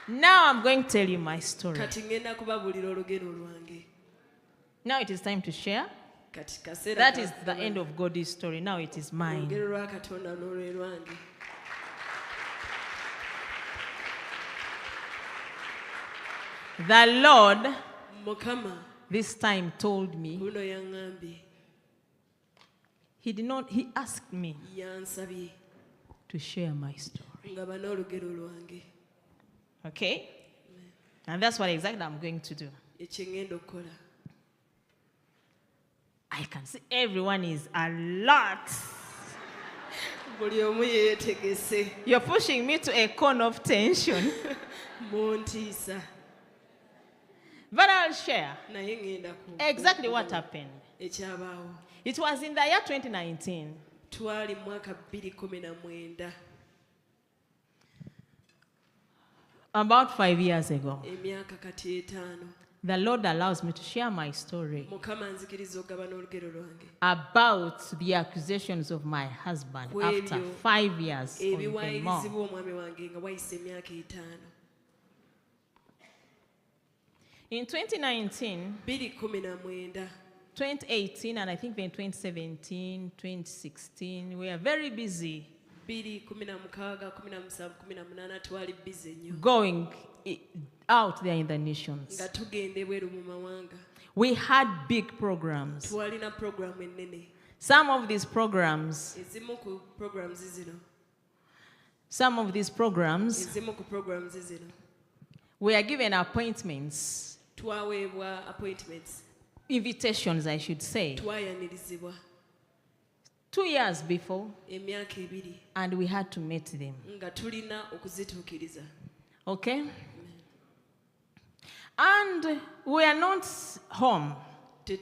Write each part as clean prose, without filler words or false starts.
Now I'm going to tell you my story. Kati ngenda kubabuulira olugero lwange. Now it is time to share. Kati kaseera That is the end of God's story. Now it is mine. olugero lwa Katonda n'olwe lwange. The Lord Mukama this time told me, kuno yaŋŋambye, he asked me yansabye to share my story. ngaba n'olugero lwange. Okay? And that's what exactly I'm going to do. Ekyo ngenda okukola. I can see everyone is alert. Buli omu yeetegese. You're pushing me to a corner of tension. Muntiisa. But I'll share Naye ngenda exactly what happened. ekyabaawo. It was in the year 2019. Twali mu mwaka 2019. About 5 years ago. Emyaka kati 5. The Lord allows me to share my story Mukama nzikiriza okugaba n'olugero lwange. about the accusations of my husband after 5 years or even more. Ebiwaayirizi bw'omwami wange nga wayise emyaka 5. In 2019, 2019, 2018, and I think in 2017, 2016, we are very busy 2016, 2017, 2018 twali busy nnyo. going out there in the nations. Nga tugenda ebweru mu mawanga. We had big programs. Twalina program ennene. Some of these programs, Ezimu ku programs zino. ezimu ku programs zino. we are given appointments, Twaweebwa appointments. invitations, I should say, Twayanirizibwa 2 years before, emyaka 2 and we had to meet them. nga tulina okuzituukiriza. Okay? And we are not home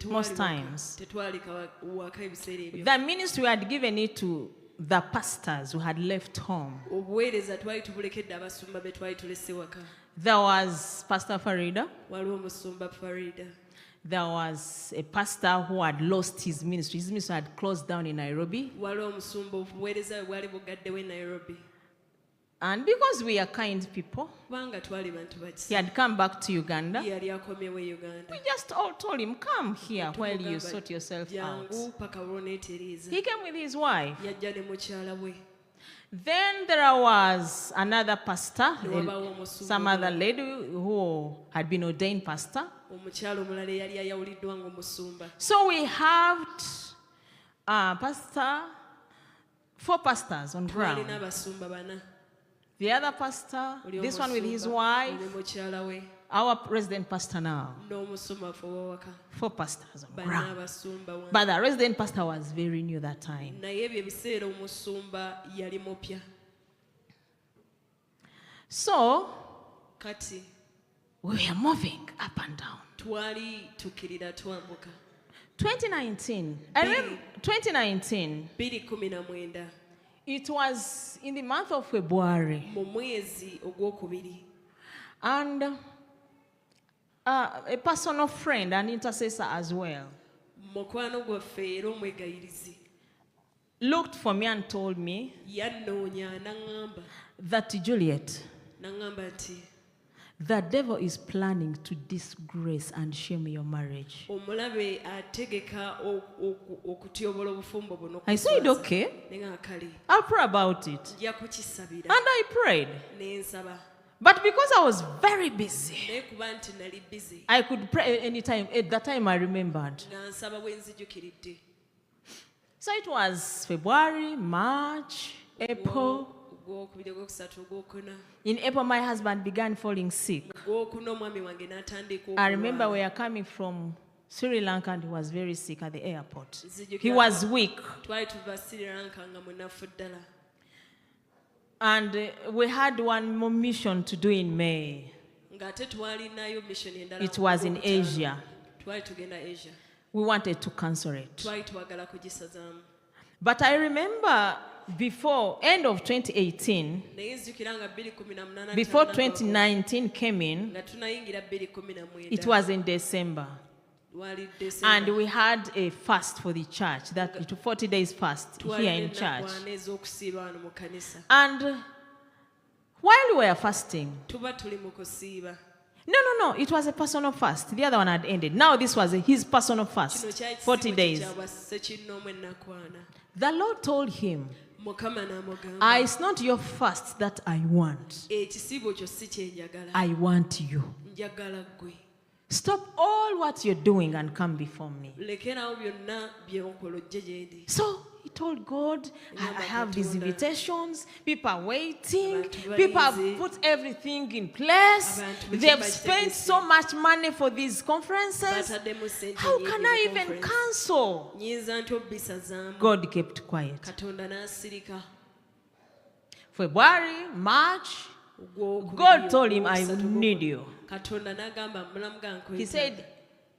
most times. Tetwali waka ebiseera ebyo. The ministry had given it to the pastors who had left home. Obuweereza twali tubulekedde abasumba be twali tulese waka. There was Pastor Farida. Waliwo omusumba Farida. There was a pastor who had lost his ministry. His ministry had closed down in Nairobi. Waliwo omusumba obuweereza bwe bwali bugaddewo e Nairobi. And because we are kind people, Kubanga twali bantu he bakisa. had come back to Uganda. Yali akomyewo e Uganda. We just all told him, come here while you sort yourself out. Jangu paka lw'oneetereeza. He came with his wife. Yajja ne mukyala we. Then there was another pastor, some other Omusumba lady who had been ordained pastor. omukyala omulala eyali ayawuliddwa ng'omusumba. So we had 4 pastors on Twalina ground. abasumba 4. The other pastor, Oli this one with his omusumba, wife, oli mukyala we, our resident pastor now. n'omusumba ffe ow'awaka. 4 pastors on Bana ground. abasumba 1. But the resident pastor was very new that time. Naye ebyo ebiseera omusumba yali mupya. So Kati we were moving up and down. twali tukirira twambuka. 2019, I remember 2019, 2019 it was in the month of February. mu mwezi ogwokubiri. And a personal friend, an intercessor as well, Mukwano gwaffe era omwegayirizi looked for me and told me yannoonya n'aŋŋamba that, Juliet, n'aŋŋamba nti the devil is planning to disgrace and shame your marriage. omulabe ategeka okutyobola obufumbo buno. I said, okay, Ne nga kale I'll pray about it. nja kukisabira And I prayed. ne nsaba. But because I was very busy, Naye kuba nti nali busy I could pray anytime. At that time, I remembered. nga nsaba bwe nzijukiridde. So it was February, March, April. Ogwokubiri, ogwokusatu, ogwokuna. In April, my husband began falling sick. Ogwokuna omwami wange n'atandika I remember okulwala. we are coming from Sri Lanka and he was very sick at the airport. Nzijukira He was weak. twali tuva Sri Lanka nga munafu ddala. And we had one more mission to do in May. Ng'ate twalinayo mission endala. It was in Ogwokutaano. Asia. Twali tugenda Asia. We wanted to cancel it. Twali twagala kugisazaamu. But I remember before end of 2018, Naye nzijukira nga 2018 before 2019 came in, nga tunayingira 2019. it was in December. Wali And December. we had a fast for the church, that 40 days fast here in church. Twalina ez'okusiiba wano mu kanisa. And While we were fasting, tuba tuli mu kusiiba. no, it was a personal fast. The other one had ended. Now this was his personal fast, Kino kyali 40 kisibo days. kya bassekinnoomu ennakwana. The Lord told him, Mukama n'amugamba, it's not your fast that I want. ekisibo kyo si kye njagala, I want you. njagala ggwe. Stop all what you're doing and come before me. Lekerawo byonna by'okola ojje gye ndi. So he told God, I have these invitations. People are waiting. Abantu People have balize. put everything in place. Abantu They've bwe spent kitegese. so much money for these conferences. Bataddemu ssente How nnyingi can mu I even conference. cancel? Nnyinza nti obbisazaamu. God kept quiet. Katonda n'asirika. February, March, God told him, I need you. Katonda n'agamba mulamu ga nkwetaaga. He said,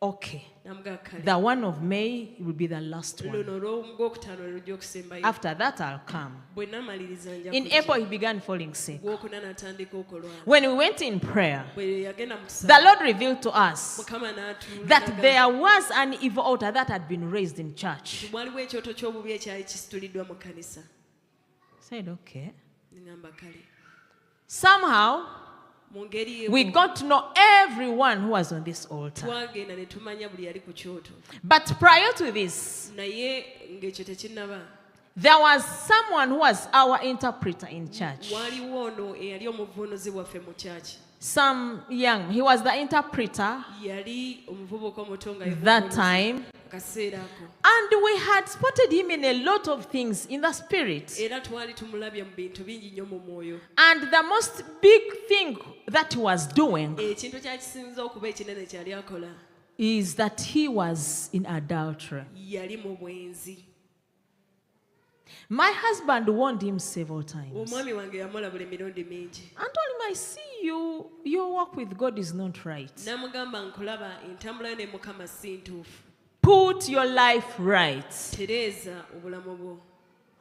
okay, N'amugaa kale. the one of May will be the last one. Luno olw'ogwokutaano lwe lujja okusembayo. After that, I'll come. Bwe namaliriza nja In kujja. April, he began falling sick. Gwokuna n'atandika okulwala. When we went in prayer, Bwe yagenda mu kusaba, the Lord revealed to us Mukama n'atuulaga that there was an evil altar that had been raised in church. waliwo ekyoto ky'obubi ekyali kisituliddwa mu kanisa. I said, okay. Ngamba kale. Somehow, Mu ngeri we y'emu, got to know everyone who was on this altar. twagenda ne tumanya buli yali ku kyoto. But prior to this, Naye ng'ekyo tekinnaba. there was someone who was our interpreter in church. Waliwo ono eyali omuvuunuzi waffe mu kyaki. He was the interpreter Yali omuvubuka omuto nga that time. akaseera ako. And we had spotted him in a lot of things in the spirit. Era twali tumulabye mu bintu bingi nnyo mu mwoyo. And the most big thing that he was doing Ekintu kyakisinza okuba ekinene kyali akola. is that he was in adultery. Yali mu bwenzi. My husband warned him several times and Omwami wange yamulabula emirundi mingi. told him, I see you, your walk with God is not right. N'amugamba nkulaba entambula yo ne Mukama si ntuufu. Put your life right. Tereeza obulamu bwo.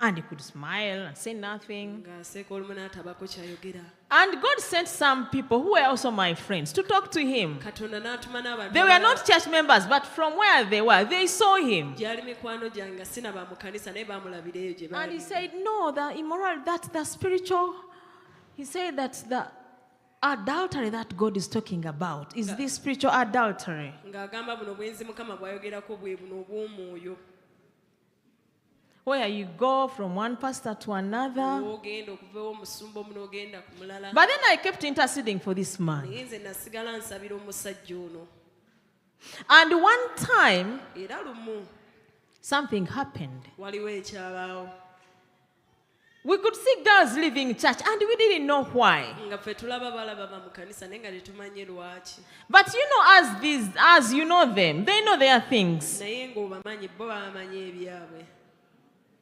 And he could smile and say nothing. Ng'aseeka olumu n'atabako kyayogera. And God sent some people who were also my friends to talk to him. Katonda n'atuma n'abantu They were not church members, but from where they were, they saw him. gyali mikwano gyange nga sinaba mu kanisa naye baamulabira eyo gye And he baali. said, no, the immoral, that's the spiritual. He said that the adultery that God is talking about is this spiritual adultery. Ng'agamba buno bwenzi Mukama bw'ayogerako bwe buno obw'omwoyo. Where you go from one pastor to another. Ogenda okuva omusumba omu n'ogenda ku mulala. But then I kept interceding for this man. Naye nze nasigala nsabira omusajja ono. And one time, Era lumu something happened. waliwo ekyabaawo. We could see girls leaving church and we didn't know why. Nga ffe tulaba bala bava mu kanisa naye nga tetumanye lwaki. But you know, as you know them, they know their things. Naye ng'obamanyi bo bamanyi ebyabwe.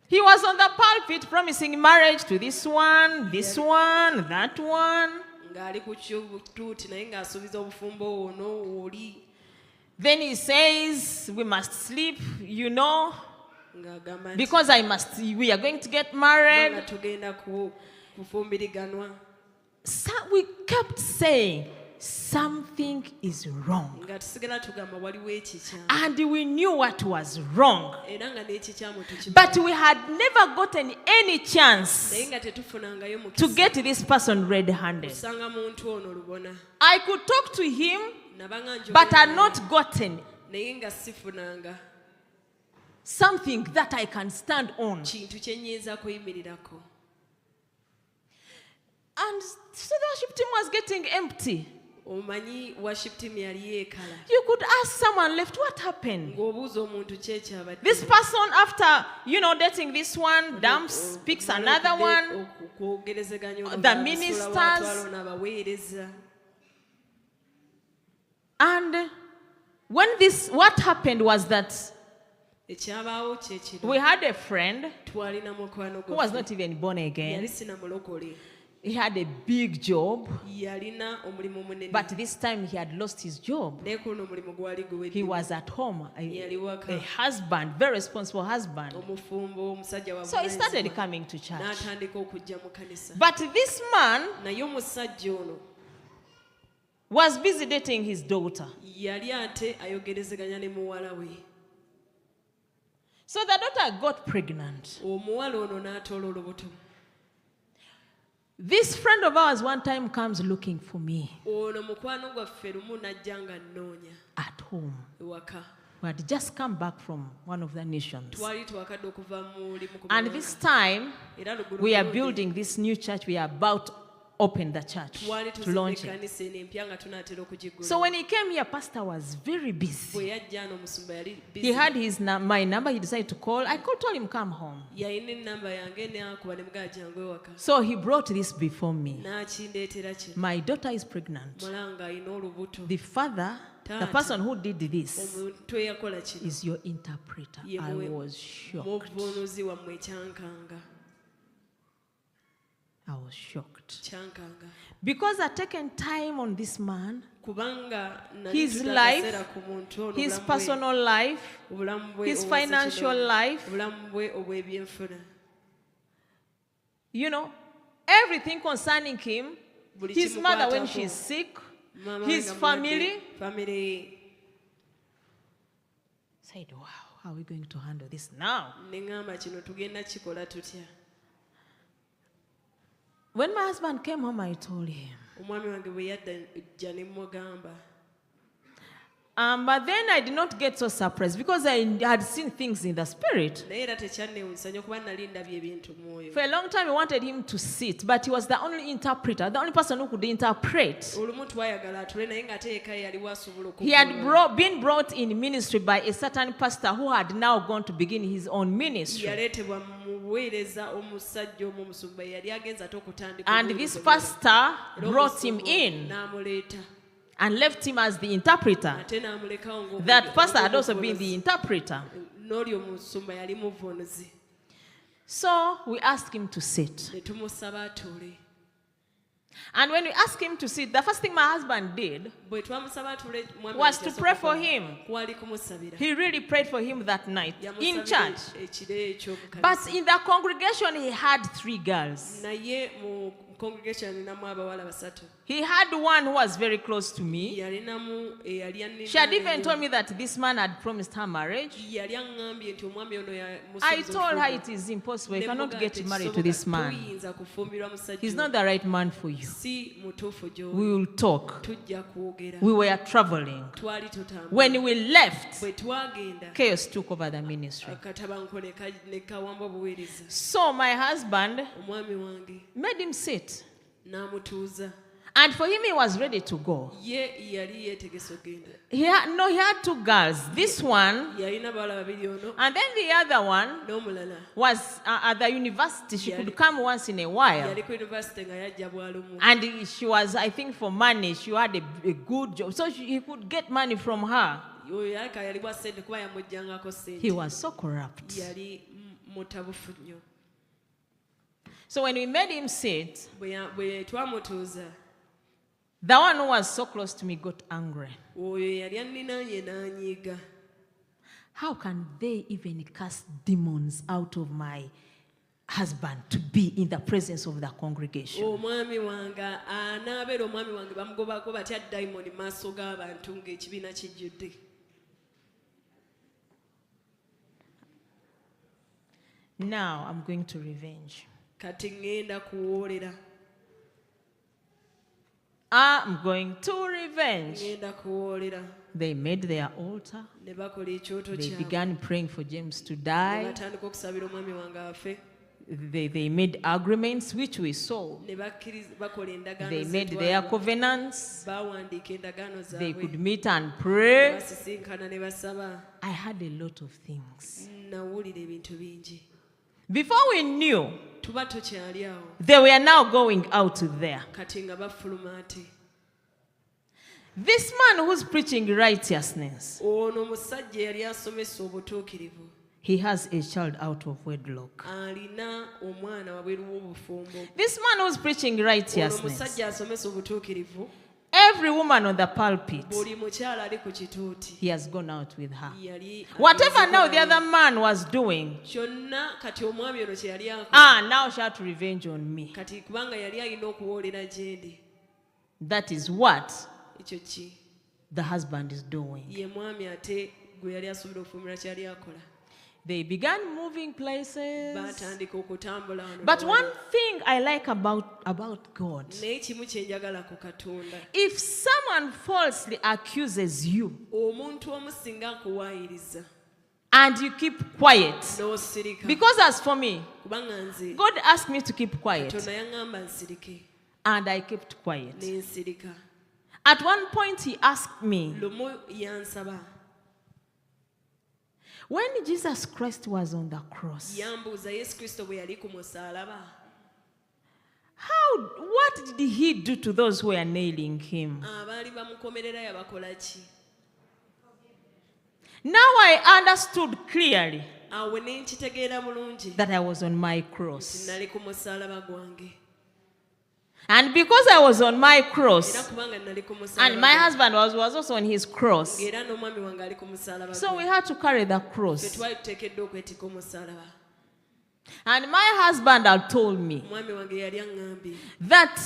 He was on the pulpit promising marriage to this one, that one. Ng'ali ku ky'obutuuti naye ng'asuubiza obufumbo ono oli. Then he says, we must sleep, Ng'agamba nti because we are going to get nga married. tugenda kufumbiriganwa. So we kept saying, something is wrong. Nga tusigala tugamba waliwo ekikyamu. And we knew what was wrong. Era nga n'ekikyamu tukimanyi. But we had never gotten any chance Naye nga tetufunangayo to mukisa get this person red-handed. kusanga muntu ono lubona. I could talk to him, Nabanga njogera but had naye, not gotten naye nga sifunanga something that I can stand on. kintu kye nnyinza kuyimirirako. And so the worship team was getting empty. Omanyi worship team yali yeekala. You could ask someone left, what happened? Ng'obuuza omuntu kyekyabadde. This person, after, dating this one, dumps, picks another one. Okwogerezeganya The ministers. n'abaweereza. And what happened was that Ekyabaawo kye kino. we had a friend Twalina mukwano who was gwaffe. not even born Yali again. sinamulokole. He had a big job, Yalina omulimu munene. but this time he had lost his job. Naye kuno omulimu gwali guwedde. He was at home, Yali a waka. husband, very responsible husband. Omufumbo omusajja wa So he started buvunaanyizibwa. coming to church. N'atandika okujja mu kanisa. But this man Naye omusajja ono was busy dating his daughter. yali ate ayogerezeganya ne muwala we. So the daughter got pregnant. Omuwala ono n'atoola olubuto. This friend of ours one time comes looking for me ono mukwano gwaffe lumu najja nga nnoonya at home. ewaka We had just come back from one of the nations. twali twakadde okuva muli And this time, era lugulo we are building this new church. We are about to open the church, twali to launch tuzimba it. ekkanisa eno empya nga tunaatera okugigula So when he came here, Pastor was very busy. bwe yajja ano omusumba yali He busy. had my number. He decided to call. I told him, come home. yalina enamba yange n'akuba ne mugaa jangu ewaka So he brought this before me. n'akindeetera kino My daughter is pregnant. mulanga alina olubuto The father, the person who did this, omuntu eyakola kino is your interpreter. Ye I mwe- was shocked. muvunuzi wammwe kyankanga I was shocked. kyankanga Because I'd taken time on this man, kubanga nali his ntudde life, akaseera ku muntu ono his obulamu bwe- personal life, obulamu bwe his obw'ensi financial kino, life, obulamu bwe obw'ebyenfuna you know, everything concerning him, Buli his kimu mother when kwatako. she's sick, Maama his nga mulwadde, family. family Said, wow, how are we going to handle this now? ne ŋŋamba kino tugenda kikola tutya When my husband came home, I told him. omwami wange bwe yajja ne mugamba But then I did not get so surprised because I had seen things in the spirit. naye era tekyannewuunya nnyo kuba nali ndabye ebintu mu mwoyo For a long time, we wanted him to sit, but he was the only interpreter, the only person who could interpret. olumu twayagala atule naye ng'ate eka yaliwo asobola He had okuvuunula. been brought in ministry by a certain pastor who had now gone to begin his own ministry. yaleetebwa mu buweereza omusajja omu omusumba yali agenza ate okutandika And obuweereza this bwe. pastor Era brought him omusumba in n'amuleeta and left him as the interpreter. ate n'amulekawo ng'omu- That pastor had also been ng'omuvunuzi. the interpreter. n'oli omusumba yali muvunuzi So we asked him to sit. ne tumusaba atuule And when we asked him to sit, the first thing my husband did bwe twamusaba atuule mwami was wange to kyasooka pray for kukola, him. kwali kumusabira He really prayed for him that night in Yamusabira church. ekiro ekyomukanisa But in the congregation, he had 3 girls. naye mu congregation alinamu abawala basatu He had one who was very close to me. yalinamu eyali She had even anninaanyo. told me that this man had promised her marriage. yali aŋŋambye nti omwami ono I told her it is impossible. You cannot get married to this man. tuyinza kufumbirwa musajja He's oyo. not the right man for you. si mutuufu We gy'oli will talk. tujja kwogera We were traveling. twali tutambula When we left, bwe twagenda chaos took over the ministry. akatabanko ne kawamba obuweereza So my husband omwami wange made him sit. n'amutuuza And for him, he was ready to go. ye yali yeetegesa okgenda He had 2 girls. This one, yalina bawala babiri ono and then the other one n'omulala was at the university. She could come once in a while. yali ku university nga yajja bwalumu And she was, I think, for money. She had a good job. So he could get money from her. oyo yalika yali bwa ssente kuba yamujjangako He ssente was so corrupt. yali mutabufu nnyo So when we made him sit, bwe twamutuuza the one who was so close to me got angry. oyo yali anninaanye n'anyiiga How can they even cast demons out of my husband to be in the presence of the congregation? omwami wange anaabeera omwami wange bamugobako batya dayimoni maaso g'abantu ng'ekibiina kijjudde Now I'm going to revenge. kati ŋŋenda kuwoolera I'm going to revenge. ŋŋenda kuwoolera They made their altar. ne bakola ekyoto They kyabwe began praying for James to ne die. batandika okusabira omwami wange afe They made agreements, which we saw. ne bakola endagaano They made z'eddwaliro. their covenants. bawandiika endagaano They zaabwe could meet and pray. basisinkana ne basaba I had a lot of things. nawulira ebintu bingi Before we knew, tuba tokyali awo they were now going out there. kati nga bafuluma ate This man who's preaching righteousness, ono omusajja yali asomesa obutuukirivu he has a child out of wedlock. alina omwana wabweru w'obufumbo This man who's preaching ono righteousness, omusajja asomesa obutuukirivu every woman on the pulpit, buli mukyala ali ku kituuti he has gone out with her. yali Whatever now the other man was doing, kyonna kati omwami ono kye yali akola now she had to revenge on me. kati kubanga yali alina okuwoolera gyendi That is what ekyo ki the husband is doing. ye mwami ate gwe yali asuubira okufuumira kyali akola They began moving places. baatandika okutambula wano But ne one wano. thing I like about God, Naye kimu kye njagala ku Katonda, if someone falsely accuses you omuntu omu singa akuwaayiriza and you keep quiet, n'osirika, because as for me, kubanga nze God asked me to keep quiet, Katonda yaŋŋamba nsirike, and I kept quiet. ne nsirika. At one point, he asked me, Lumu yansaba, when Jesus Christ was on the cross, yambuuza Yesu Kristo bwe yali ku musaalaba, what did he do to those who were nailing him? abaali bamukomerera yabakola ki? Now I understood clearly Awo ne nkitegeera bulungi that I was on my nti cross. nali ku musaalaba gwange. And because I was on my Era cross, kubanga nali ku and musaalaba my gwange, husband was also on his cross, ng'era n'omwami wange ali ku musaalaba so we gwange, had to carry the ffe cross. twali tuteekeddwa okwetika omusaalaba. And my husband had told me Omwami wange yali aŋŋambye that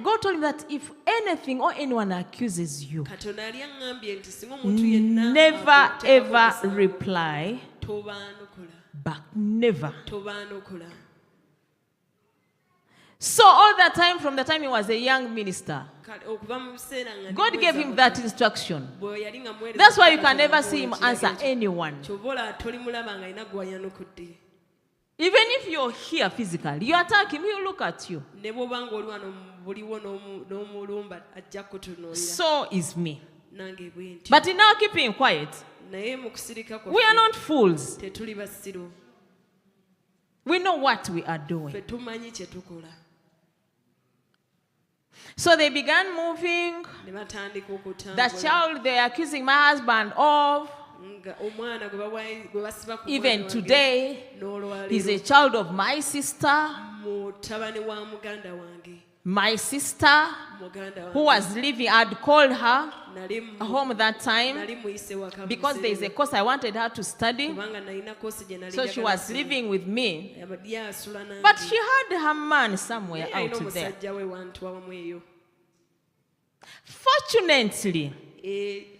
God told me that if anything or anyone accuses you, Katonda yali aŋŋambye nti singa omuntu yenna never akuteekako ever omusango, reply tobaanokola, back. Never. tobaanokola. So all the time, from the time he was a young minister, Kale okuva mu biseera nga ndi God gave mwezi him abato, that instruction. bwe yali nga muweereza That's why you Katonda can never amuwa see him ekiragiro answer kye. anyone. Ky'oba olaba tolimulaba ng'alina gwayanukudde. Even if you're here physically, you attack him, he'll look at you. Ne bw'oba ng'oli wano buliwo n'omulumba ajja kutunuulira. So is me. Nange bwe ntyo. But in our keeping quiet, Naye mu kusirika we are kwaffe not fools. tetuli basiru. We know what we are doing. Ffe tumanyi kye tukola. So they began moving. Ne batandika The okutambula. child they're accusing my husband of, Nga omwana gwe basiba ku even mwana wange, today, is a n'olwaleero child of my sister. mutabani wa muganda wange. My sister, Muganda who wange was living, I'd called her nali home that time nali muyise waka mu because there is a kiseera course I wanted her to study. kubanga nalina kosi gye nali So she njagala was kusoma. living with me. Yali asula nange. But she had her man somewhere Naye alina out there. omusajja we wantu awamu eyo. Fortunately,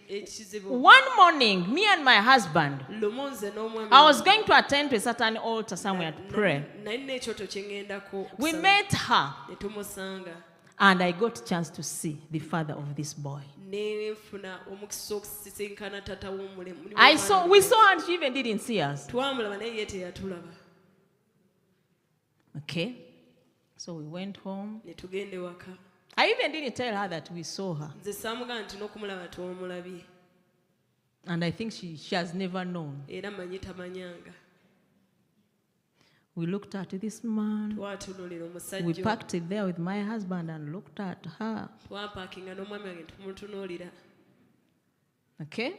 Ekizibu one morning, me and my husband, lumu nze n'omwami I was going to attend to a certain altar somewhere to pray. nalina ekyoto kye ŋŋendako We okusaba. met her, Ne tumusanga and I got a chance to see the father of this boy. ne nfuna omukisa okusisinkana tata w'omulemu. We saw her, and she even didn't see us. Twamulaba naye ye teyatulaba. Okay? So we went home. Ne tugenda ewaka. I even didn't tell her that we saw her. Nze saamugamba nti n'okumulaba twomulabye. And I think she has never known. Era manyi tamanyanga. We looked at this man. Twatunuulira We omusajja. parked it there with my husband and looked at her. Twapaakinga n'omwami wange tumutunuulira. Okay?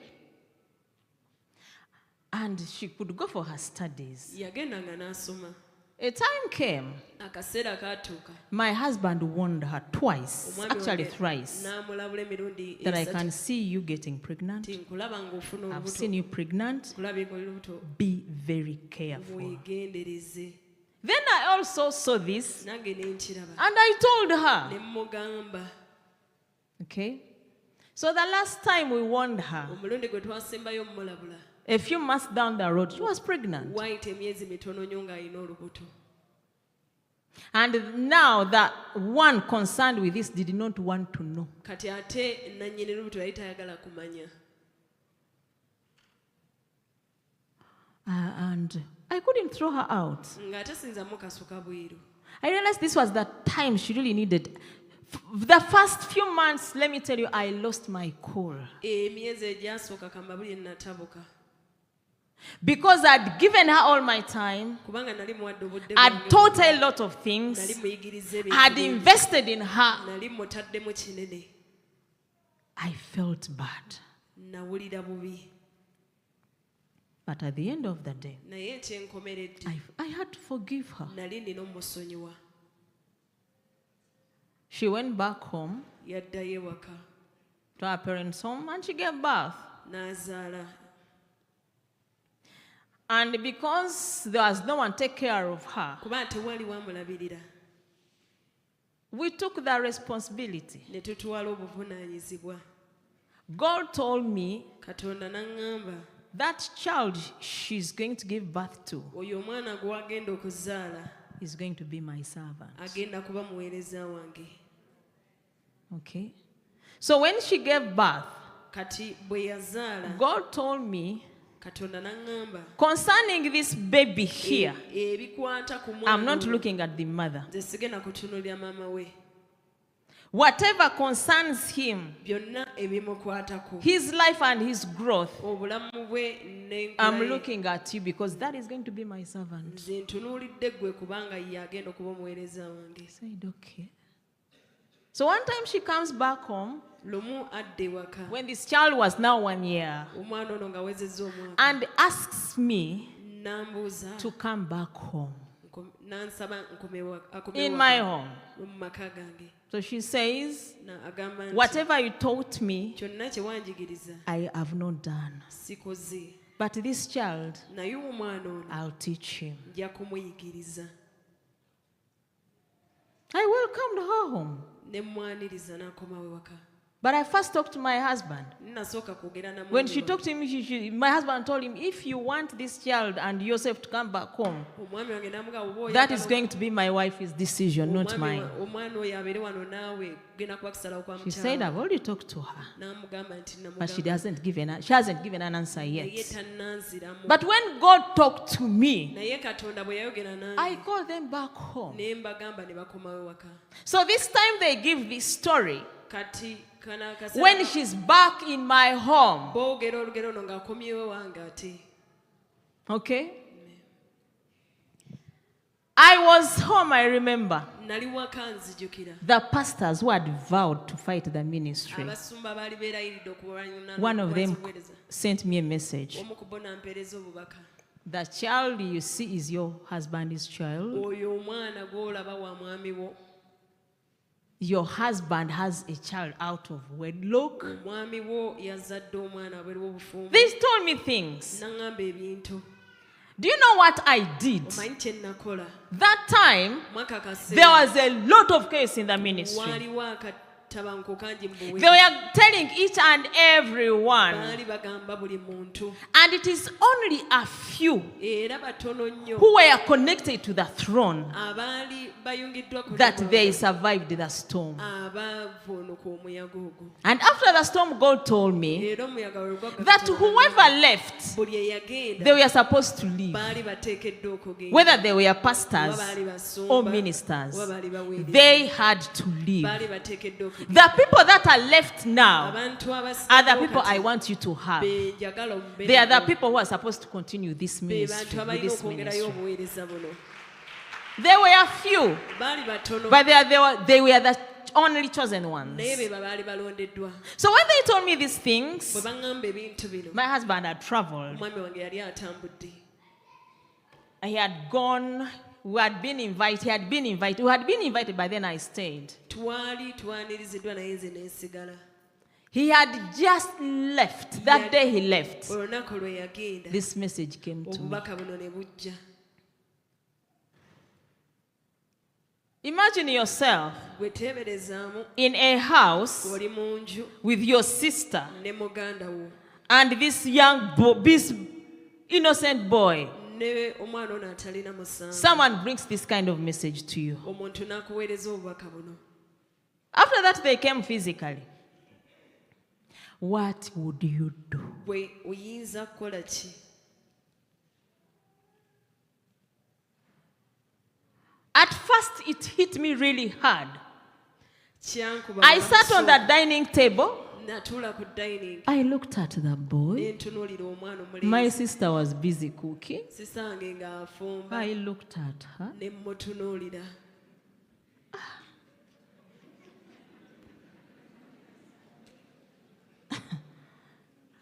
And she could go for her studies. Yagendanga n'asoma. A time came, Akaseera kaatuuka. my husband warned her twice, Omwami actually wange thrice, n'amulabula emirundi that I esatu can see you getting pregnant. nti nkulaba ng'ofuna I've olubuto. seen you pregnant. Nkulabye ng'oli lubuto. Be very careful. Weegendereze. Then I also saw this Nange ne nkiraba. and I told Ne her. mmugamba. Okay? So the last time we warned her, Omulundi gwe twasembayo mmulabula. a few months down the road, she was pregnant. Wayita emyezi mitono nnyo ng'alina olubuto. And now the one concerned with this did not want to know. Kati ate nannyini lubuto yali tayagala kumanya. And I couldn't throw her out. Ng'ate sinzamu kasuka bweru. I realized this was the time she really needed. The first few months, let me tell you, I lost my cool. Emyezi egyasooka kambabulye natabuka. Because I'd given her all my time, Kubanga nali muwadde obudde I'd bwange. taught her a lot of Nali things, muyigiriza I'd ebintu bingi. invested in her. Nali mutaddemu kinene. I felt bad. Nawulira bubi. But at the end of the day, Naye ekyenkomeredde. I had to forgive her. Nali nina omusonyiwa. She went back home Yaddayo ewaka. to her parents' home and she gave birth. N'azaala. And because there was no one to take care of her, Kuba tewali wamulabirira. we took the responsibility. Ne tutwala obuvunaanyizibwa. God told me Katonda n'aŋŋamba that child she's going to give birth to oyo omwana gwe wagenda okuzaala is going to be my servant. agenda kuba muweereza wange. Okay? So when she gave birth, Kati bwe yazaala God told me Katonda n'aŋŋamba concerning this baby here, ebikwata ku I'm mwana not ono, looking at the mother. nze sigenda kutunuulira maama we. Whatever concerns him, Byonna ebimukwatako his life and his growth, obulamu bwe I'm n'enkola ye. looking at you because that is going to be my servant. Nze ntunuulidde ggwe kubanga ye agenda okuba omuweereza wange. I said, okay. So one time she comes back home Lumu adda ewaka when this child was now 1 year omwana ono ng'awezezza omwaka and asks me n'ambuuza to come back home n'ansaba akome in my home. mu maka gange. So she says, Agamba nti whatever you taught me, kyonna kye wanjigiriza I have not done. sikoze, But this child, naye omwana ono I'll teach him. nja kumuyigiriza. I welcomed her home. Ne mwaniriza n'akomawo ewaka. But I first talked to my husband. Nasooka kwogera na When mwami she wange. talked to him, my husband told him, if you want this child and Joseph to come back home, Omwami wange n'amugamba oba that oyagala is going to be my wife's decision, not omwami mine. omwana oyo abeere wano naawe genda kuba kusalawo kwa She said, mukyala. I've already talked to her, N'amugamba nti but she namugamba hasn't given an answer naye yet. tannanziramu. But when God talked to me, Naye Katonda bwe yayogera I nange called them back home. ne mbagamba ne bakomawo ewaka. So this time they give this story Kati kana when akaseera she's back in my home. boogera olugero ono ng'akomyewo wange ate. Okay? I was home, I remember. Nali waka nzijukira. The pastors who had vowed to fight the ministry, Abasumba baali beerayiridde okulwanyuna one of them n'obuweereza. sent me a message. Omu ku bo n'ampeereza obubaka. The child you see is your husband's child. Oyo omwana gw'olaba wa mwami wo. Your husband has a child out of wedlock. Omwami wo yazadde omwana wabweru w'obufumbo. They told me things. N'aŋŋamba ebintu. Do you know what I did? Omanyi kye nakola? That time, Mwaka kaseera there was a lot of chaos in the ministry. waaliwo akatabanko kangi mu They buwe. were telling each and everyone, Baali bagamba buli muntu. and it is only a few Era batono nnyo who were connected to the throne abaali bayungiddwa ku that lubuga, they survived the storm. abaavonoka omuyaga ogwo. And after the storm, God told me Era omuyaga bwe gwagwa that Katonda whoever left, buli eyagenda they were supposed to leave. baali bateekeddwa okugenda. Whether they were Oba pastors baali basumba, or ministers, oba baali baweereza. they had to leave. Baali bateekeddwa okugenda. The people that are left now Abantu abasinga are the people kati I want you to have. be njagala omubeere They are the nabo. people who are supposed to continue this Be ministry. bantu With abalina this okwongerayo ministry. obuweereza buno. There were few, Baali batono but they were the only chosen ones. naye be baali balondeddwa. So when they told me these Bwe things, baŋŋamba ebintu bino my husband had traveled. omwami wange yali atambudde. He had gone. We had been invited. We had been invited, but then I stayed. Twali twaniriziddwa naye nze ne nsigala. He had just left. That day he left. Olunaku lwe yagenda This message came to me. obubaka buno ne bujja. Imagine yourself Bwe teeberezaamu in a house oli mu nju with your sister ne muganda wo and this this innocent boy. ne omwana ono atalina musango. Someone brings this kind of message to you. Omuntu n'akuweereza obubaka buno. After that, they came physically. What would you do? Bwe oyinza kukola ki? At first, it hit me really hard. Kyankuba I sat on maaso, the dining table. natuula ku dining I looked at the ne boy. ntunuulira omwana My omulenzi. sister was busy cooking. Sisange ng'afumba I looked at her. ne mmutunuulira.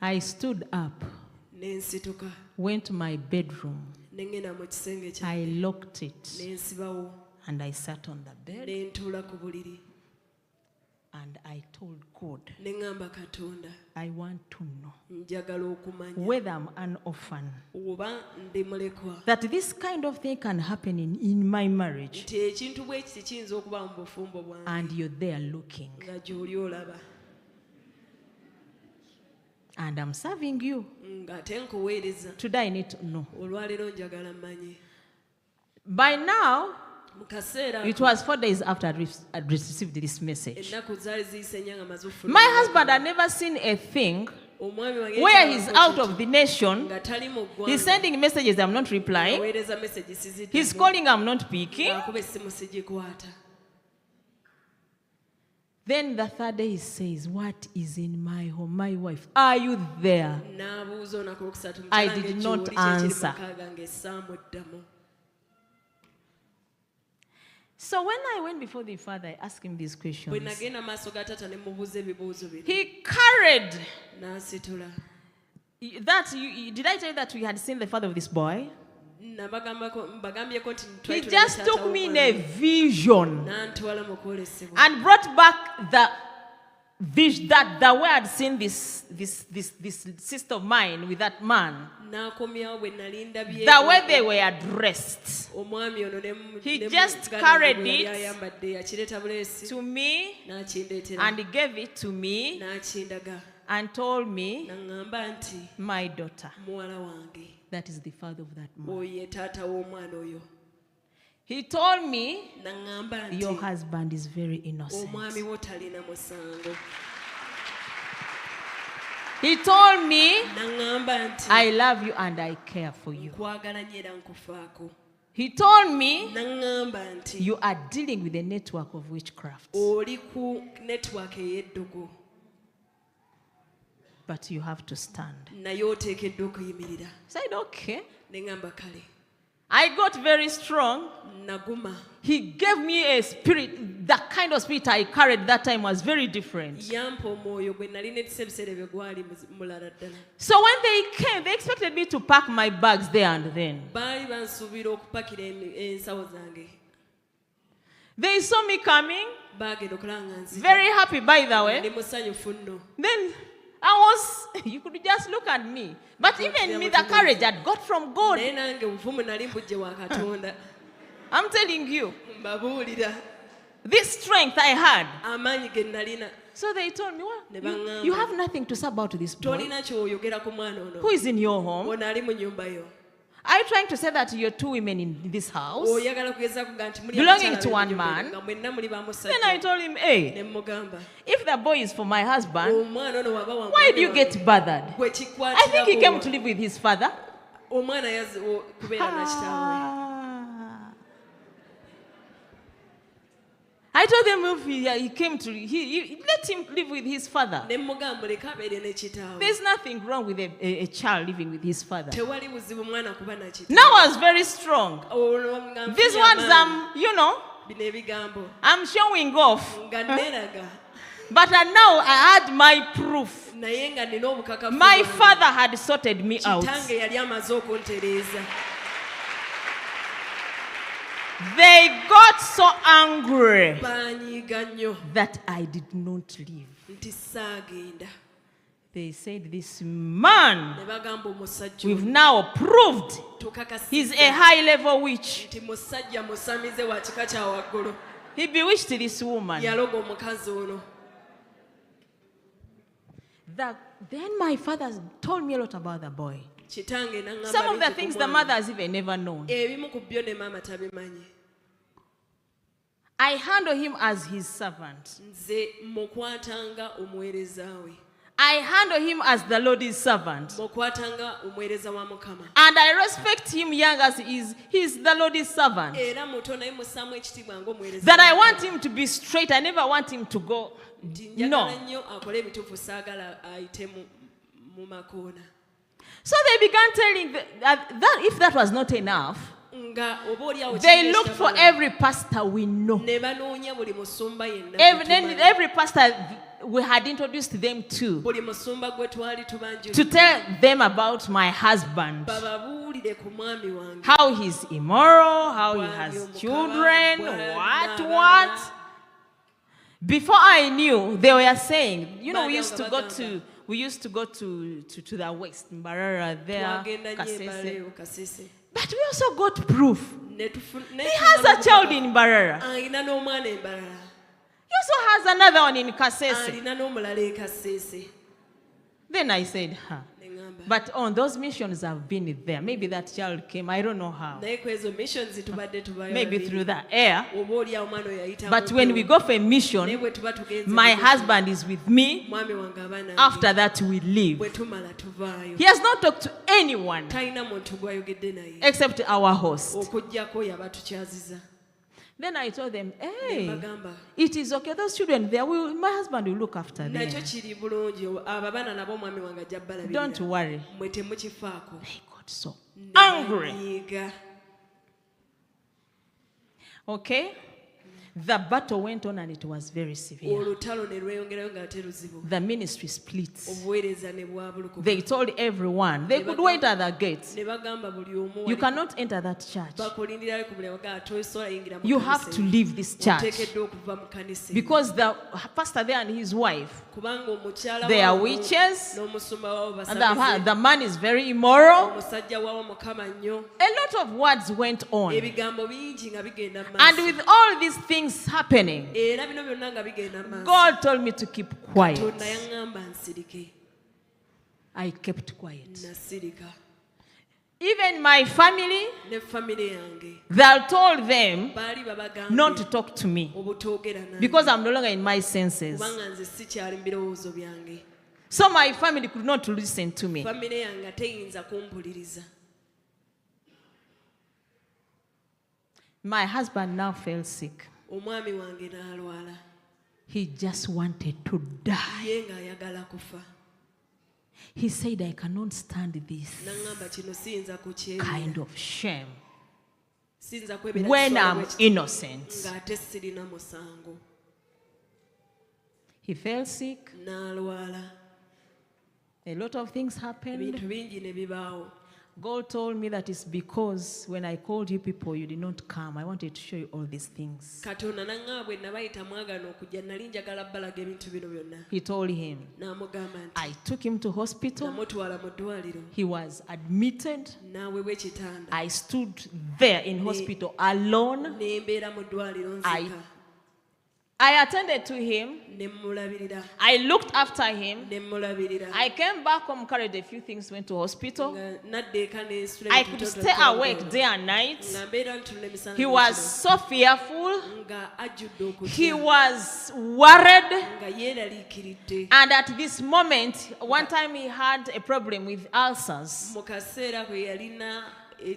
I stood up, Ne nsituka went to my bedroom. ne ngenda mu kisenge kyange I locked it, ne nsibawo and I sat on the bed, ne ntuula ku buliri and I told God, ne ŋŋamba Katonda I want to know njagala okumanya whether I'm an orphan, oba ndi mulekwa that this kind of thing can happen in my marriage, nti ekintu bwe kiti kiyinza okuba mu bufumbo bwange and you're there looking. nga gy'oli olaba. And I'm serving you. ng'ate nkuweereza. Today I need to know. Olwaleero njagala mmanye. By now, Mu kaseera it was 4 days after I'd received this message. ennaku zaali ziyise nnya nga maze okufuna My husband had never seen a thing omwami wange where he's out of the nation. nga tali mu ggwanga. He's sending messages, I'm not replying. Aweereza message sizidde. He's calling, I'm not picking. Akuba essimu sigikwata. Then the third day he says, what is in my home? My wife, are you there? N'abuuza olunaku olwokusatu I mukyala did wange not gy'oli kyekiri mu answer. maka gange saamuddamu. So when I went before the father, I asked him these Bwe questions. nagenda maaso ga taata ne mubuuza ebibuuzo bino. He carried N'asitula. that. Did I tell you that we had seen the father of this boy? Mbagambyeko nti He twali just tulabye took taata me in w'omwana. a vision N'antwala mu kwolesebwa. and brought back the vision that the way I'd seen this sister of mine with that man, N'akomyawo bwe nali ndabye the way they were dressed, omwami ono ne He ne just muganda carried bwe yali it ayambadde yakireeta buleesi to me, n'akindeetera and he gave it to me n'akindaga and told me, n'aŋŋamba nti my daughter, muwala wange that is the father of that man. oyo ye taata w'omwana oyo. He told me, N'aŋŋamba nti your husband is very innocent. omwami wo talina musango. He told me, N'aŋŋamba nti I love you and I care for you. nkwagala nnyo era nkufaako. He told me, N'aŋŋamba nti you are dealing with a network of witchcraft, oli ku netiwaaka ey'eddogo but you have to stand. naye oteekeddwa okuyimirira. I said, okay. Ne ŋŋamba kale I got very strong. naguma. He gave me a spirit. The kind of spirit I carried that time was very different. Yampa omwoyo gwe nali netisa ebiseera ebyo gwali mulala ddala. So when they came, they expected me to pack my bags there and then. Baali bansuubira okupakira ensawo zange. They saw me coming, Baagenda okulanga nzija. very happy by the Ndi way. musanyufu nno. Then you could just look at me. But even me, the courage I'd got from God. Naye nange obuvumu nali mbujje wa Katonda. I'm telling you, Mbabuulira this strength I had. amaanyi ge nalina. So they told me, well, Ne you baŋŋamba. have nothing to say about this boy. Tolina ky'oyogera ku mwana ono. Who is in your home? Ono ali mu nnyumba yo. Are you trying to say that you're two women in this house? Oyagala kugeza kuga nti muli Belonging abakyala to one b'ennyumba man. nga mwenna muli ba Then I musajja. told him, hey, Ne mmugamba if the boy is for my husband, omwana ono waba wa why mwami do you wange, get bothered? gwe I think he kikwatirawo came wa. to live with his father. Omwana yazze kubeera na kitaawe. I told him if he came to, he let him live with his father. Ne mmugamba leka abeere ne kitaawe. There's nothing wrong with a child living with his father. Tewali buzibu mwana kuba na kitaawe. Now I was very strong. Olwo nga nfunye These ones, amaanyi. Bino ebigambo I'm showing off. nga neeraga But now I had my proof. naye nga nina obukakafu My bwange. father had sorted me out. Kitange yali amaze okuntereeza. They got so angry Baanyiiga nnyo that I did not leave. nti saagenda. They said, this man, Ne bagamba omusajja we've ono now proved he's tukakasizza a high-level witch. nti musajja musamize wa kika kya waggulu. He bewitched this woman. Yaloga omukazi ono. Then my father told me a lot about the boy. Kitange n'aŋŋamba Some of the bingi ku things the mwana. mother has even never known. Ebimu ku byo ne maama tabimanyi. I handle him as his servant. Nze mukwatanga omuweereza we. I handle him as the Lord's servant. Mukwatanga omuweereza wa Mukama. And I respect him young as he's the Lord's servant. Era muto naye mussaamu ekitiibwa ng'omuweereza. That I want him to be straight. I never want him to go. Nti No. njagala nnyo akole ebituufu saagala ayite mu makoona. So they began telling that if that was not enough, Nga oba oliawo they looked for every pastor we know. ne banoonya buli musumba yenna. Every pastor we had introduced them to Buli musumba gwe twali tubanjula. to tell them about my husband. Bababuulire ku mwami wange. How he's immoral, how he has children, what. Before I knew, they were saying, we used to go to the west, Mbarara there, Twagenda nnyo Kasese. Mbale, Kasese. But we also got proof. He He has a child in Mbarara. alina n'omwana embalala. He also has another one in Kasese. Alina n'omulala e Kasese. Then I said, ne ŋŋamba but on those missions have been there. Maybe that child came. I don't know how. naye ku ezo missions tubadde tubayo Maybe babiri. through the air. oba oli awo omwana oyo yayita But mu when ddungu. we go for a naye mission, bwe tuba tugenze my mu mission, husband is with me. mwami wange aba nange. After that, we leave. bwe tumala tuvaayo He has not talked to anyone talina muntu gwayogedde naye except our host. okuggyako yaba tukyaziza. Then I told them, Ne hey, mbagamba it is okay. Those children there, my husband will look after them. nakyo kiri bulungi abo abaana nabo omwami wange ajja Don't bbalabirira worry. mwe temukifaako. They got so Ne angry. banyiiga. Okay? The battle went on and it was very severe. olutalo ne lweyongerayo ng'ate luzibu. The ministry split. obuweereza ne bwabulukuka. They told everyone they could wait at the gates. ne bagamba buli omu You cannot enter that church. bakulindirayo ku mulyango ga tosobola yingira mu You have to leave this church. oteekeddwa okuva mu kanisa eyo. Because the pastor there and his wife, kubanga omukyala they are waabo witches. n'omusumba waabo And basamize. the man is very immoral. omusajja waabo mukama nnyo. A lot of words went on. ebigambo bingi nga bigenda mu And maaso. with all these things happening, era bino byonna nga bigenda mu maaso. God told me to keep quiet. katonda yaŋŋamba nsirike. I kept quiet. nasirika. Even my family, ne famire yange they told them baali babagambye not to talk to me obutoogera nange. because I'm no longer in my senses. kubanga nze sikyali mu birowoozo byange. So my family could not listen to me. famire yange teyinza kumpuliriza. My husband now fell sick. omwami wange n'alwala. He just wanted to die. ye ng'ayagala kufa. He said, I cannot stand this n'aŋŋamba kino siyinza kind kukyerera. of shame siyinza kwebeera when kisolo I'm bwe kiti innocent. ng'ate sirina musango. He fell sick. n'alwala. A lot of things happened. ebintu bingi ne bibaawo. God told me that it's because when I called you people, you did not come. I wanted to show you all these things. katonda n'aŋŋamba bwe nabayita mwagana okujja nali njagala balaga ebintu bino byonna. He told him, n'amugamba nti I took him to hospital. namutwala mu ddwaliro. He was admitted. n'aweebwa ekitanda. I stood there in hospital alone. ne mbeera mu ddwaliro I nzika. I attended to him. ne mulabirira. I looked after him. ne mulabirira. I came back home, carried a few things, went to hospital. nga nadda eka n'ensula I ebintu could bitono stay bitono awake bitono. day and night. nga mbeera ntula emisana He was n'ekiro. so fearful. nga ajjudde He okutya. was worried. nga yeeraliikiridde. And at this moment, one time he had a problem with ulcers. mu kaseera kwe yalina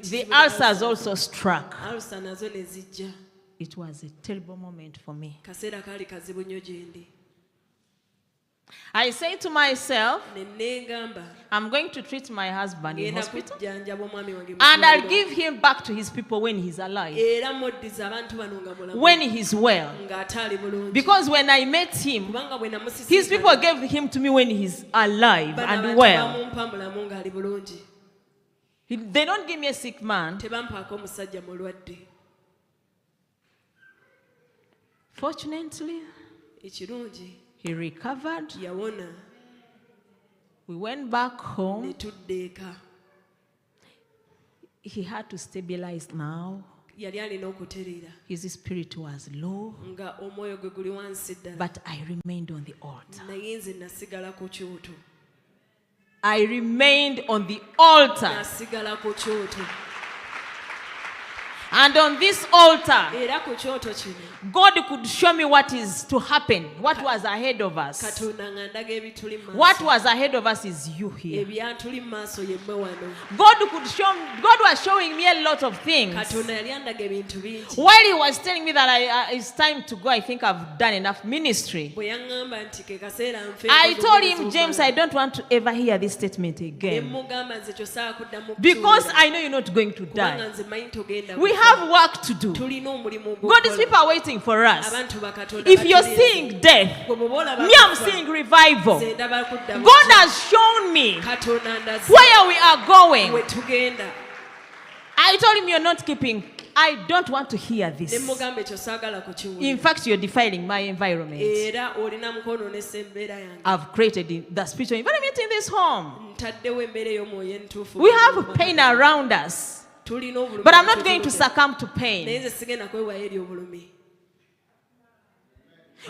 The ulcers also struck. alsa nazo ne zijja. It was a terrible moment for me. kaseera kaali kazibu nnyo gye ndi. I say to myself, ne neegamba I'm going to treat my husband in ngenda hospital kujjanjaba omwami wange mu and I'll ddwaliro. give him back to his people when he's alive, era moddiza abantu bano nga mulamu. when he's well. ng'ataali bulungi. Because when I met him, kubanga bwe his people namusisinkana, gave him to me when he's alive bano and abantu well. bamumpa mulamu ng'ali bulungi. They don't give me a sick man. tebampaako omusajja mulwadde. Fortunately, ekirungi he recovered. yawona. We went back ne home. tudda eka. He had to stabilize now. yali alina okutereera His spirit was low, nga omwoyo gwe guli wansi ddala. but I remained on the altar. naye nze nasigala ku kyoto. I remained on the altar. nasigala ku kyoto. And on this altar, era ku kyoto kino God could show me what is to happen, what was ahead of us. katonda nga ndaga ebituli mu What maaso. was ahead of us is you here. ebyatuli mu maaso yemmwe wano. God was showing me a lot of things. katonda yali andaga ebintu bingi. While he was telling me that it's time to go, I think I've done enough ministry. bwe yaŋŋamba nti ke kaseera nfe I told him, James, I don't want to ever hear this statement ne again. mugamba nze kyosaa kuddamu Because kukiwulira. I know you're not going to kubanga die. nze manyi togenda We kufa. have work to do. tulina omulimu God's ogw'okukola. people are waiting for us. abantu bakatonda If you're batulinze. seeing death, Gwe bw'oba olaba me, I'm kufa, seeing revival. nze ndaba kudda mu God kyo. has shown me katonda ndaze where we are going. we tugenda. I told him, you're not keeping. I don't want to hear ne this. mugamba ekyo saagala kukiwulira. In fact, you're defiling my environment. era olina mukonoonesa embeera yange. I've created the spiritual environment in this home. ntaddewo embeera ey'omwoyo entuufu. We have pain around us, tulina obulumi. but I'm not going to succumb to naye pain. nze sigenda kwewaayo eri obulumi.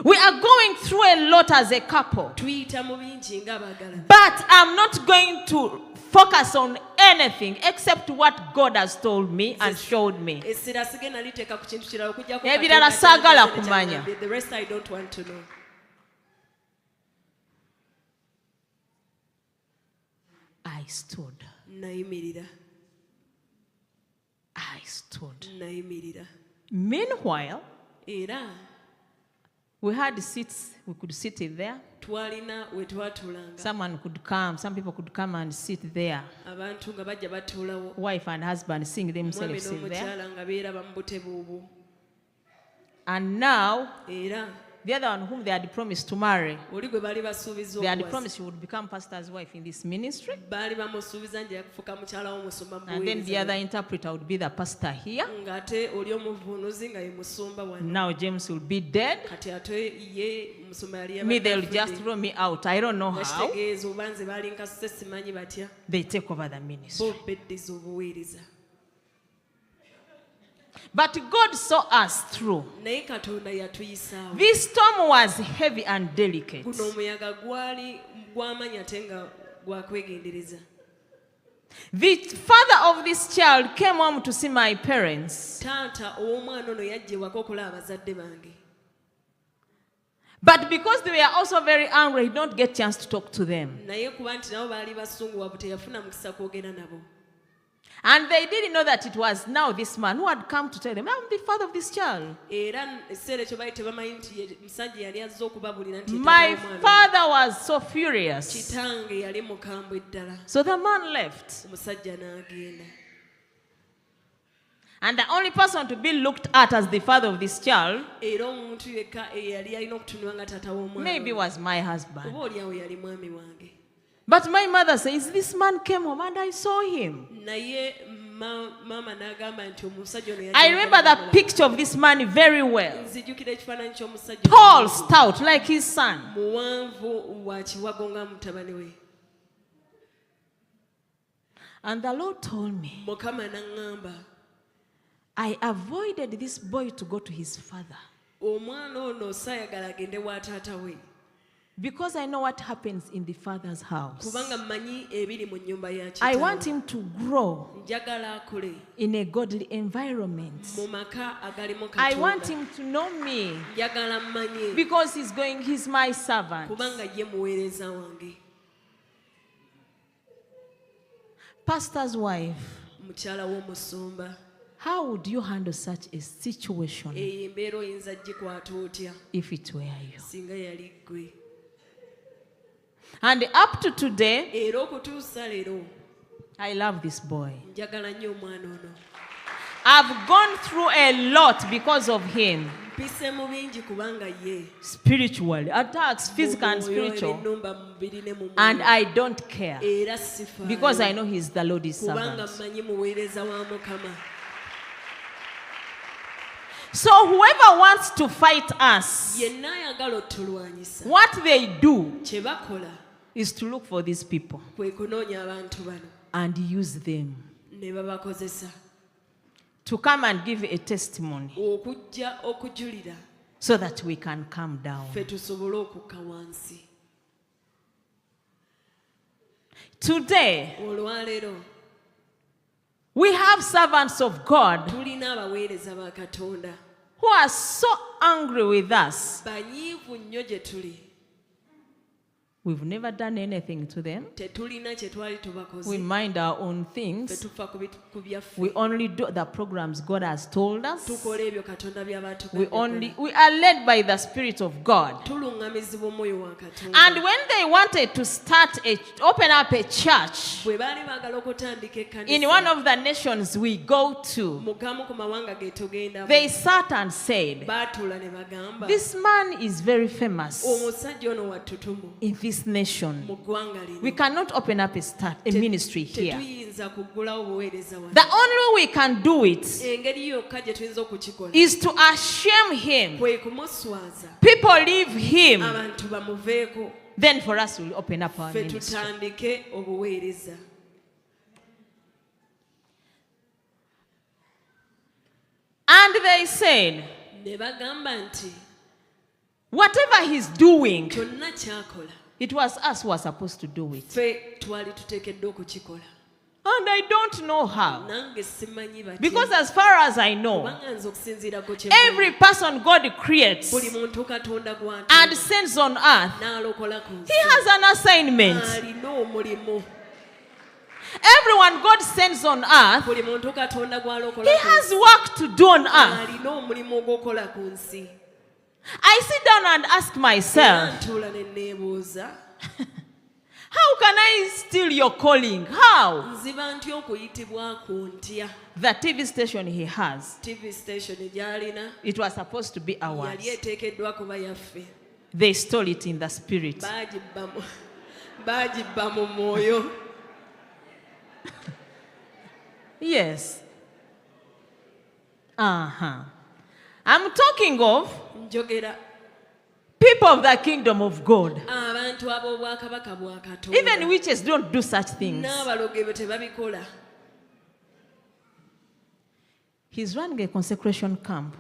We are going through a lot as a couple. tuyita mu bingi ng'abagalana. But I'm not going to focus on anything except what God has told me and showed me. essira sigenda liteeka ku kintu kirala okujjako Ebirala saagala kumanya. the rest I don't want to know. I stood. nayimirira nayimirira. Meanwhile, era we had seats, we could sit there. twalina we twatuulanga Some people could come and sit there. abantu nga bajja batuulawo Wife and husband seeing mwami themselves sit there. n'omukyala nga beeraba mu butebe obwo. And now, era the other one whom they had promised to marry, oli gwe baali basuubiza they had okuwasa, promised she would become pastor's wife in this ministry. baali bamusuubiza nti yakufuuka mukyala w'omusumba mu And then the buweereza other interpreter would be the pastor here. ng'ate oli omuvuunuzi nga ye musumba wano. Now James will be dead. kati ate ye musumba yali Me, they'll just throw me out. I don't know how. bakitegeeza oba nze baali nkasuse simanyi batya They take over the ministry. bo beddiza obuweereza. But God saw us through. naye katonda yatuyisaawo. This storm was heavy and delicate. guno omuyaga gwali gw'amanyi ate nga gwakwegendereza. The father of this child came home to see my parents. taata ow'omwana ono yajja ewaka okulaba abazadde bange. But because they were also very angry, he did not get a chance to talk to them. naye kuba nti nabo baali basunguwavu teyafuna mukisa kwogera nabo. And they didn't know that it was now this man who had come to tell them, I'm the father of this child. era ekiseera ekyo baali tebamanyi nti musajja yali azze okubabuulira nti My taata w'omwana. father was so furious. kitange yali mukambwe ddala. So the man left. omusajja n'agenda. And the only person to be looked at as the father of this child era omuntu yekka eyali alina okutunulwa nga taata w'omwana maybe was my husband. oba oliawo yali mwami wange. But my mother says, this man came home and I saw him. naye maama n'agamba nti omusajja ono I remember the picture of this man very well. nzijjukira ekifaananyi ky'omusajja Tall, stout, like his son. muwanvu wa kiwago nga mutabani we. And the Lord told me, mukama n'aŋŋamba I avoided this boy to go to his father omwana ono saayagala agende wa taata we because I know what happens in the father's house. kubanga mmanyi ebiri mu nnyumba ya I want kitaawe. him to grow njagala akule in a godly environment. mu maka agalimu I want katonda. him to know me njagala mmanye because he's my servant. kubanga ye muweereza wange. Pastor's wife, mukyala w'omusumba. how would you handle such a situation eyo embeera oyinza gikwata otya if it were you? singa yali ggwe. And up to today, era okutuusa leero I love this boy. njagala nnyo omwana ono. I've gone through a lot because of him. mpise mu bingi kubanga ye Spiritually, attacks, physical and mu mwoyo spiritual. n'ennumba mu mubiri ne mu And mwoyo. I don't care era sifaayo because I know he's the Lord's kubanga servant. mmanyi muweereza wa mukama. So whoever wants to fight us, yenna ayagala otulwanyisa what they do kye bakola is to look for these people kwe kunoonya abantu bano and use them ne babakozesa to come and give a testimony okujja okujulira so that we can calm down. ffe tusobole okukka wansi. Today, olwaleero we have servants of God tulina abaweereza ba katonda who are so angry with us. banyiivu nnyo gye tuli. We've never done anything to them. tetulina kye twali tubakoze. We mind our own ffe things. tufa ku byaffe. We only do the programs God has told us. tukola ebyo katonda by'abantu We are led by the Spirit of God. tuluŋŋamizibwa omwoyo wa katonda. And when they wanted to open up a church bwe baali baagala okutandika in ekkanisa one of the nations we go to, mu gamu ku mawanga ge tugendamu they sat and said, baatuula ne bagamba this man is very famous omusajja ono wattutumu in this nation. mu ggwanga We lino. cannot open up a ministry here. tetuyinza kuggulawo buweereza wano. The only way we can do it engeri yokka gye tuyinza okukikola is to ashame him. kwe kumuswaza People leave him. abantu bamuveeko Then for us, we'll open up our ffe ministry. tutandike obuweereza. And they said, ne bagamba nti Whatever he's doing, kyonna ky'akola it was us who were supposed to do it. ffe twali tuteekeddwa okukikola. And I don't know how. Nange simanyi batya. Because as far as I know, Kubanga nze okusinziirako kye every person God creates buli muntu Katonda gw'atonda and sends on earth, n'alokola ku nsi he has an assignment. alina omulimu. Everyone God sends on earth, Buli muntu Katonda gw'alokola he ku has nsi work to do on earth. alina omulimu ogw'okola ku nsi. I sit down and ask Era myself, ntuula ne neebuuza, how can I steal your calling? How? nziba ntya okuyitibwa ku ntya. The TV station he has, TV station gy'alina it was supposed to be ours. yali eteekeddwa kuba yaffe. They stole it in the spirit. Baagibba mu mwoyo. Yes. I'm talking of Njogera people of the kingdom of God. abantu ab'obwakabaka bwa Katonda. Even witches don't do such things. N'abaloge be tebabikola. He's running a consecration camp.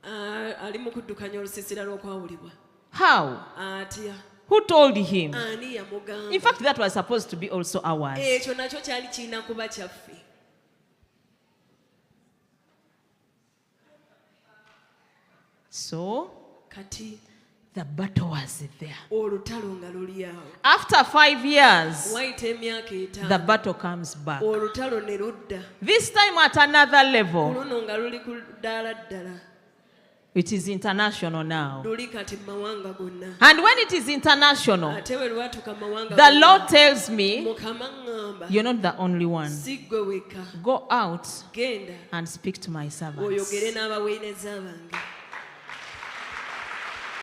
Ali mu kuddukanya olusiisira lw'okwawulibwa. How? Atya. Who told him? Ani yamugamba? In fact, that was supposed to be also ours. Ekyo nakyo kyali kirina kuba kyaffe. So, Kati the battle was there. olutalo nga luli awo. After 5 years, Wayita emyaka the 5 battle comes back. olutalo ne ludda. This time at another level. Luno nga luli ku ddaala ddala. It is international now. Luli kati mu mawanga gonna. And when it is international, Ate bwe lwatuuka mu mawanga the gonna, Lord tells me, Mukama ŋŋamba, you're not the only one. si ggwe wekka. Go out Genda and speak to my servants. oyogere n'abaweereza bange.